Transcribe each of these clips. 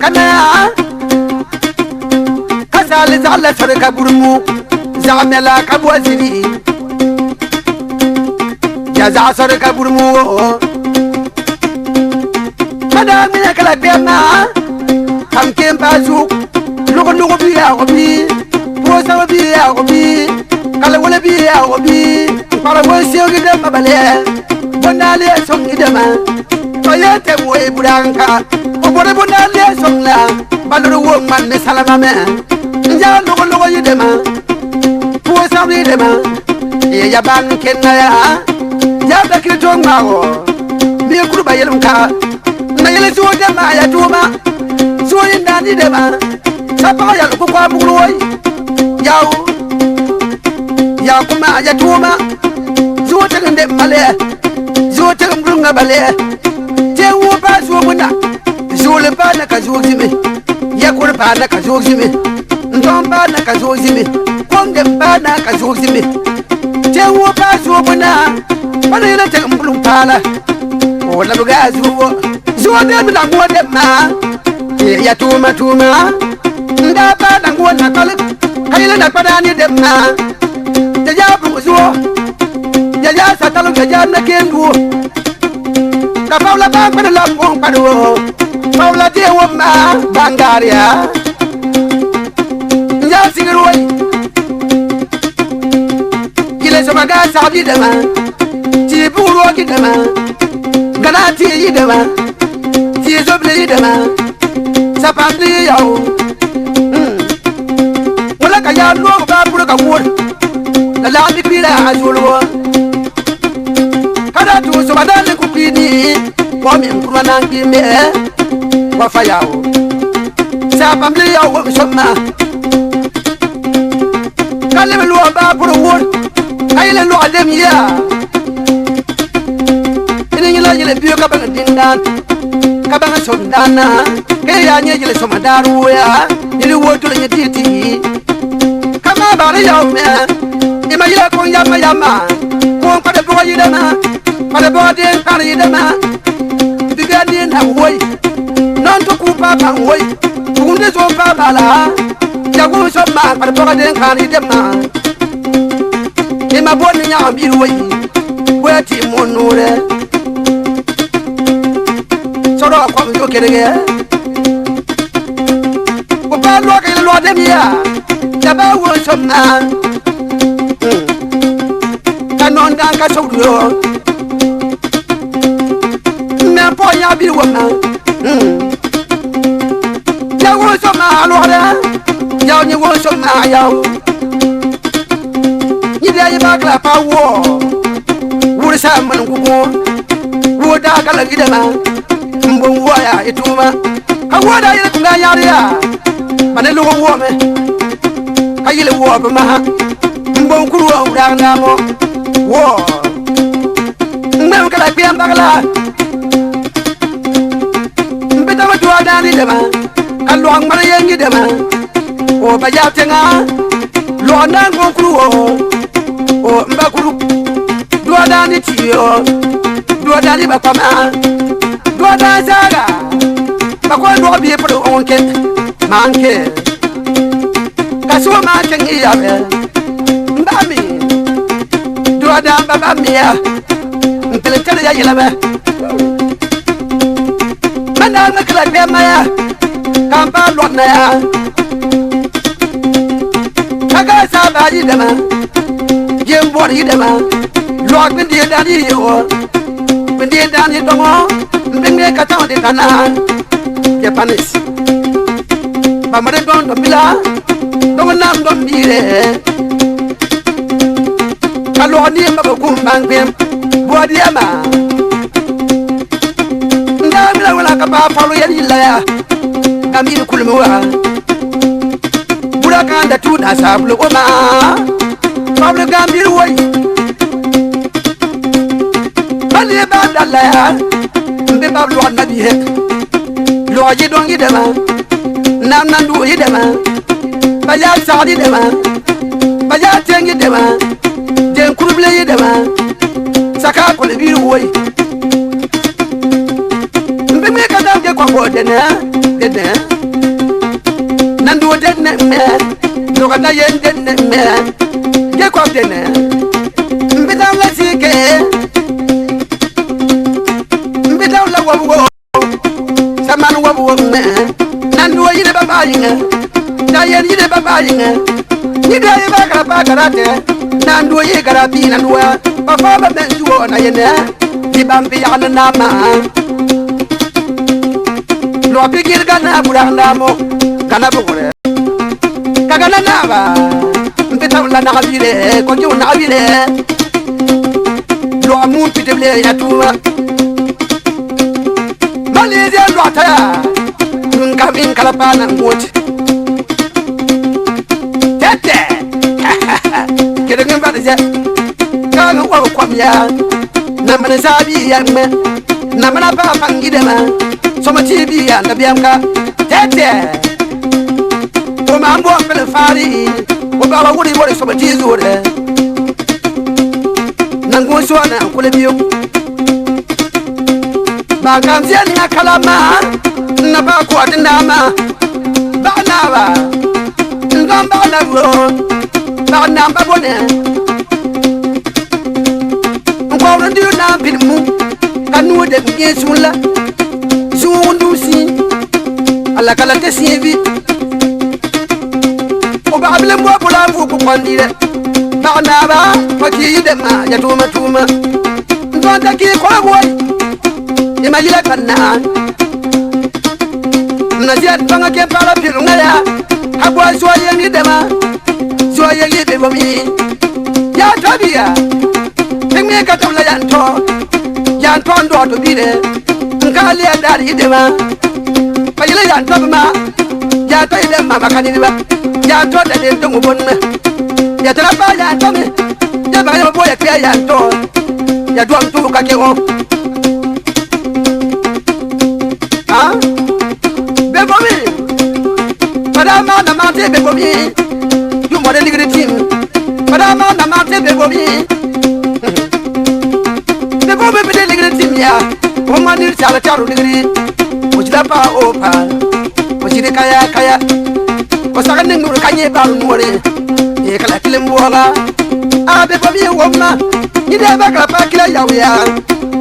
kana kasal zalla sarka burmu zamela kabwazini ya za sarka burmu kada mina kala bema kamkem bazu lugo biya obi prosa biya obi kala wala biya obi para wosiyo gidem babale bonale song gidema toyete moy buranka obore bonale song la baluru wo man ne salama me nja lugo yidema prosa yidema ye yaban kenna ya bakri tonga wo bi kurba yelumka na yele so dema ya tuma so yindani dema sapa ya ko kwa buruoi yaw ya kuma ya tuma so tagande male so tagambrunga bale te wo ba so muna so le ba na ka zo zime ya kurba na ka zo zime ndon ba na ka zo zime konde ba na ka zo zime te wo ba so muna bana yana tagambrun pala o la buga zo de mi na mo de ma ya tuma nda ba na ngo na kale kayela na padani de ma ja bu zo ja satalo ja na kendu ka paula ba pa la ngong pa do paula de wo ma bangaria ja sigiroi kile so maga sabi de ma ti buru ki de ma ganati yi de ma ti zo ble de ma sapandi yawo wala ka ya lo ba buru ka wor la mi bira azulwo kada tu so badale ku pini ko mi kuma nan ki me wa fa yawo sapandi yawo somma kale lo ba buru wor ay le lo adem ya ini la yele biyo ka ba dindan kabanga sondana ke ya nyejele somadaru ya ili wotu le nyetiti kama bare ya me ima ya ko yama ko pade bo yidama pade bo de kan yidama bigani na woy non to ku papa woy kunde so papa la ya ko so ma pade bo de kan yidama ima bo ni nya bi woy wati monure soro kwa mjo kerege ko ba lo ke lo de mia da ba wo somna kanon dan ka sogro me po ya bi wo ma ya wo somna lo da ya ni wo somna ya ni da yi ba kla pa wo wo sa man ku ko wo da kala gidama mbon waya ituma awada yele tunga yariya manelo wo me ayile wo ba ma mbon kuru wa uranga mo wo mbem kala biam bagala mbeta wa duwa dani dema kallo ang mara yengi dema o ba ya tenga lo nango kuru o mba kuru duwa dani tiyo duwa dani ba kama doda zaga bako do bi pro onke manke kaso ma tengi ya be mbami doda baba mia ntele tele ya yela be mana na kala be maya kamba lo na ya kaga sa ba yi dema jembo yi dema lo gndi dani yo gndi dani dongo mbenge kata de kanan Japanese bamare don mila don nam don bire kalo ni mako kumbangem bodi ama ndamila wala ka ba falo yali la ya kamil kulmuwa buraka da tuna sablu oma pablo gambir woy bali ba dalla ya mbe bablu annabi he lo yi don yi dema nam nan du yi dema baya saadi dema baya tengi dema den kuruble yi dema saka ko le biru woy mbe me ka dam de ko de na denne me doga na yen denne me ge ko denne mbidam la sike mbidam la wabu saman wabu me nandu yine baba yinga da yen yine baba yinga ni da ye ba karate nandu ye garabi nandu papa ba menjuo na yene di bambi yana nama lo pikir kana buranda mo kana bugure kagana naba mpita la nakabile ko jo nakabile lo amu piteble ya tuma malize lo ataya ngamin kala pana ngoti tete kede ngamba de kana wa kwamya na mana sabi ya me na mana pa pangide ma soma tibi ya ndabiamka tete o mambo pele fari o baba wuri wuri soma tizure nango sona kule biyo ba kamzia ni akalama na ba ko adindama ba na ba ngamba na ro ba na ba bone ngoro ndio na pinmu kanu de ngesula sundusi ala kala tesivi o ba bile mbo bula fu ko kwandire ba na ba faki de ma ya tuma ndonda ki ko boy imagila kana naziat banga ke pala pilunga ya habwa soye ni de ma soye ni de bomi ya tabia tengme katula yanto ndo to bide ngale ndari de ma payile yanto ma ya to ide ma makani ba ya to de de to ngobonme ya tra ba ya to me ya ba yo boya ke yanto ya do mtu ka ke o ah be bomi madama na ma te be bomi you mo de ligre team madama na ma te be bomi be bomi be de ligre team ya o ma ni chala charu ligre o jida pa o pa o jide kaya o saka ninguru kanye ba nuore e kala kilim wala a be bomi wo ma ni de ba kala pa kila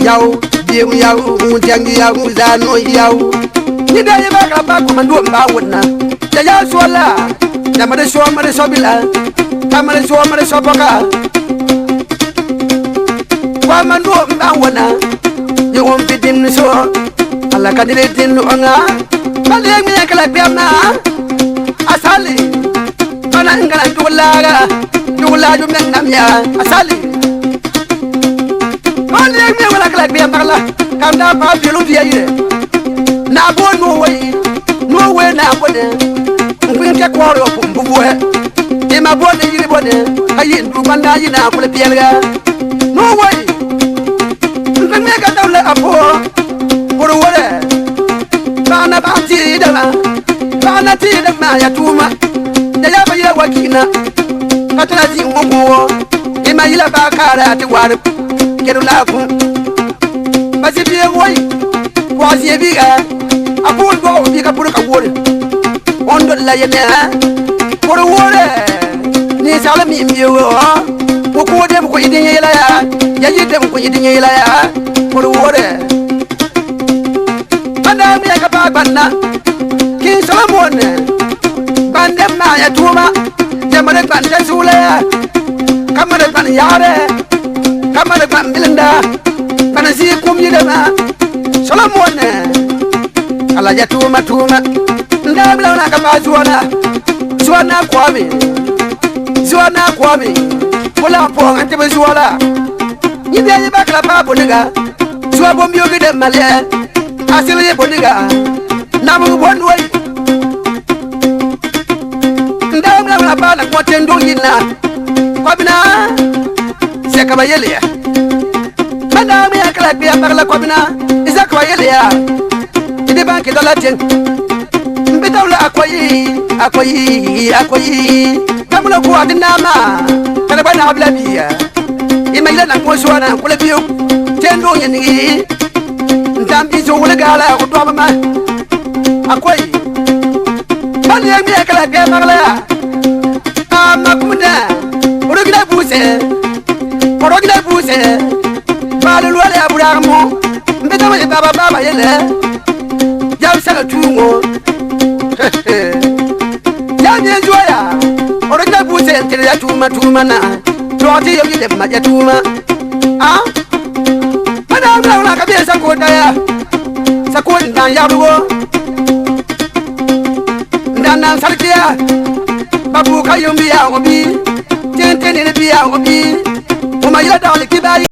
yaw biu yaw unjangi yaw zano yaw ni de ba kala pa ko mando mba wonna ya sola ya mare so bila kamare so boka kwa mando mba wonna yo on bidin so ala kadire tin nga bale mi kala biamna asali bana ngala dula jum nan namya asali bale mi wala kala biamna kanda pa bilu biye na bo no we na bo de ngwinke kworo mbuwe e ma bo de yiri bo de ayi ndu banda yi na kula bielga no way ngme ka dawle apo por wore bana ba ti de ma ya tuma ya ba ya wakina katana ti ngogo e ma yila ba kara ti war kedu la ku ba ti bi woy ko si bi ga apo ndo bi ka pur ka wore ondo la yene por wore ni sala mi miyo ko dem ko idin yela ya yidem ko idin yela ya por wore banda mi ka ba banna ki solomon bande ma ya tuma jamare bande sula kamare ban yare kamare ban bilinda bana si kum yidema solomon ala ya tuma ndabla na kama zuana kwami kula po ante be zuala ni de ba kala pa boniga zuwa bombi yogi de male asile boniga namu bonwai ndabla na pa na kwatendo yina kwabina se kaba yele ya madame ya kala bi abala kwabina isa kwa yele ya ide ba ke dalaten mbitawla akoyi kamula ko adinama kana bana ablabiya imayla na ko suwana kula biyo tendo nyani ndambi zo wala gala ko do mama akoyi bali mi kala ge magla makunda orogila buse balu wale aburamo mbeta ma baba yele jam sala tungo jam ye joya orogila buse tere ya tuma na doti yo gile ma ya tuma mana na ka be sa ko daya sa ko ndan ya rugo ndan nan sarkiya babu kayum biya obi tente ne biya obi o ma yada le kibari